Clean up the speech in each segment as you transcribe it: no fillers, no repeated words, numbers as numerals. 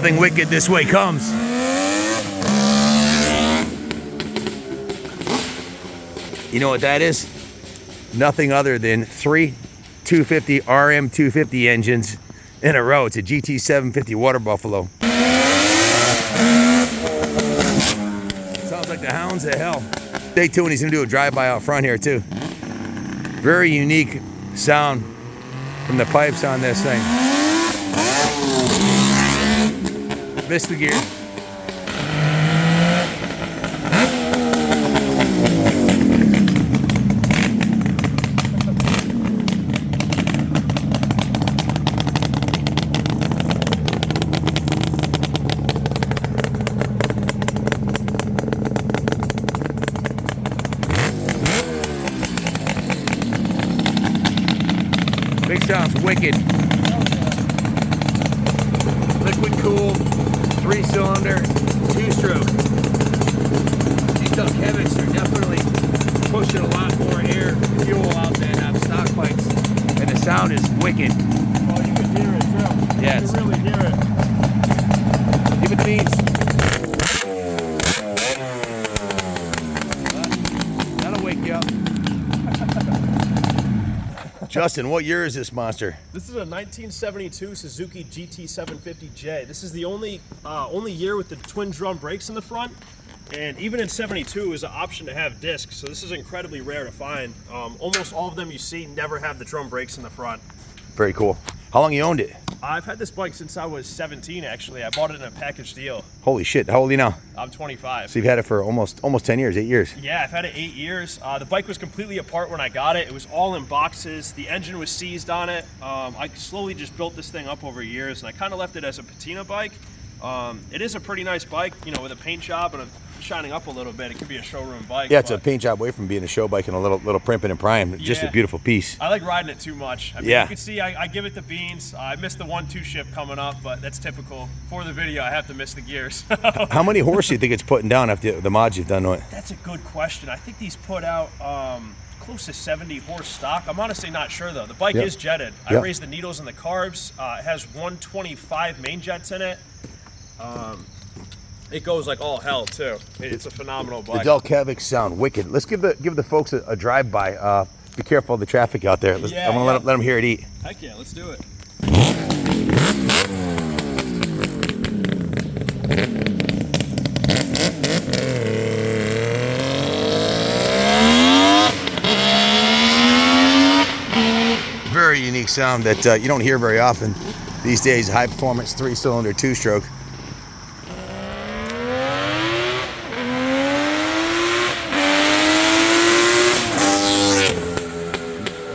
Something wicked this way comes. You know what that is? Nothing other than 3 250 RM 250 engines in a row. It's a GT750 Water Buffalo. Sounds like the hounds of hell. Stay tuned, he's gonna do a drive-by out front here too. Very unique sound from the pipes on this thing. Missed the gear. Big sounds wicked. Liquid cooled, 3-cylinder, 2-stroke. These Delkevics are definitely pushing a lot more air and fuel out than stock bikes, and the sound is wicked. Oh, you can hear it too. Yes. You can really hear it. Give it the beans. That'll wake you up. Justin, what year is this monster? This is a 1972 Suzuki GT750J. This is the only year with the twin drum brakes in the front, and even in 72 is an option to have discs. So this is incredibly rare to find. Almost all of them you see never have the drum brakes in the front. Very cool. How long you owned it? I've had this bike since I was 17. Actually, I bought it in a package deal. Holy shit! How old are you now? I'm 25. So you've had it for almost 10 years, 8 years. Yeah, I've had it 8 years. The bike was completely apart when I got it. It was all in boxes. The engine was seized on it. I slowly just built this thing up over years, and I kind of left it as a patina bike. It is a pretty nice bike, you know, with a paint job and shining up a little bit. It could be a showroom bike. Yeah, it's a paint job away from being a show bike and a little primping and prime. Just a beautiful piece. I like riding it too much. I mean, yeah. You can see I give it the beans. I missed the 1-2 shift coming up, but that's typical. For the video, I have to miss the gears. How many horse do you think it's putting down after the mods you've done to it? That's a good question. I think these put out close to 70 horse stock. I'm honestly not sure though. The bike is jetted. I raised the needles and the carbs. It has 125 main jets in it. It goes like all hell too. It's a phenomenal bike. The Delkevics sound wicked. Let's give the folks a drive-by. Be careful of the traffic out there. I'm gonna let them hear it eat. Heck yeah, let's do it. Very unique sound that you don't hear very often these days. High performance 3-cylinder 2-stroke.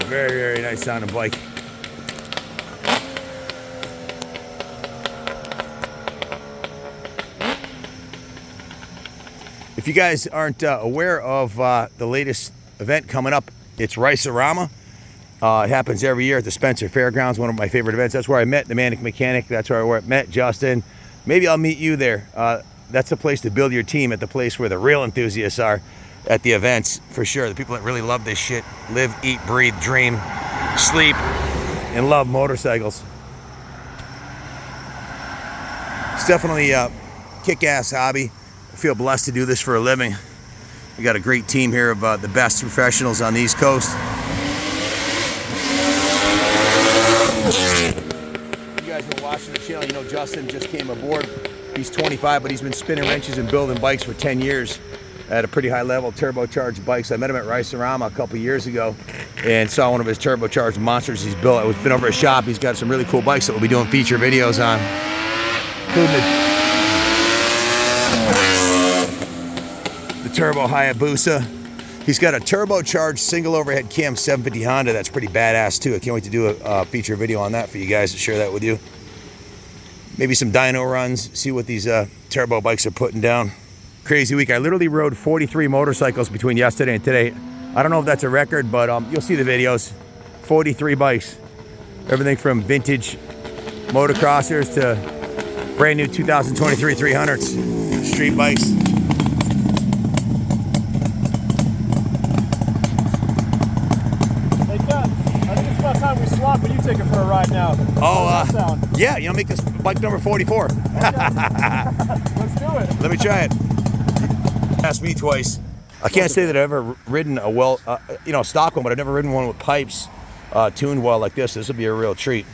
Very nice sounding bike. If you guys aren't aware of the latest event coming up, it's Rice-a-Rama. It happens every year at the Spencer Fairgrounds, one of my favorite events. That's where I met the Manic Mechanic. That's where I met Justin. Maybe I'll meet you there. That's the place to build your team, at the place where the real enthusiasts are at the events, for sure. The people that really love this shit, live, eat, breathe, dream, sleep, and love motorcycles. It's definitely a kick-ass hobby. I feel blessed to do this for a living. We got a great team here of the best professionals on the East Coast. You guys been watching the channel, you know Justin just came aboard. He's 25, but he's been spinning wrenches and building bikes for 10 years at a pretty high level, turbocharged bikes. I met him at Rice-a-Rama a couple years ago and saw one of his turbocharged monsters he's built. I've been over at his shop. He's got some really cool bikes that we'll be doing feature videos on. The Turbo Hayabusa. He's got a turbocharged single overhead cam 750 Honda. That's pretty badass too. I can't wait to do a feature video on that for you guys, to share that with you. Maybe some dyno runs, see what these turbo bikes are putting down. Crazy week. I literally rode 43 motorcycles between yesterday and today. I don't know if that's a record, but you'll see the videos. 43 bikes. Everything from vintage motocrossers to brand new 2023 300s. Street bikes. Hey, Jeff, I think it's about time we swap. stock, but you take it for a ride now. Oh, How's that sound? yeah, you know, make this bike number 44. Let's do it. Let me try it. Asked me twice. I can't say that I've ever ridden a stock one, but I've never ridden one with pipes tuned well like this. This would be a real treat.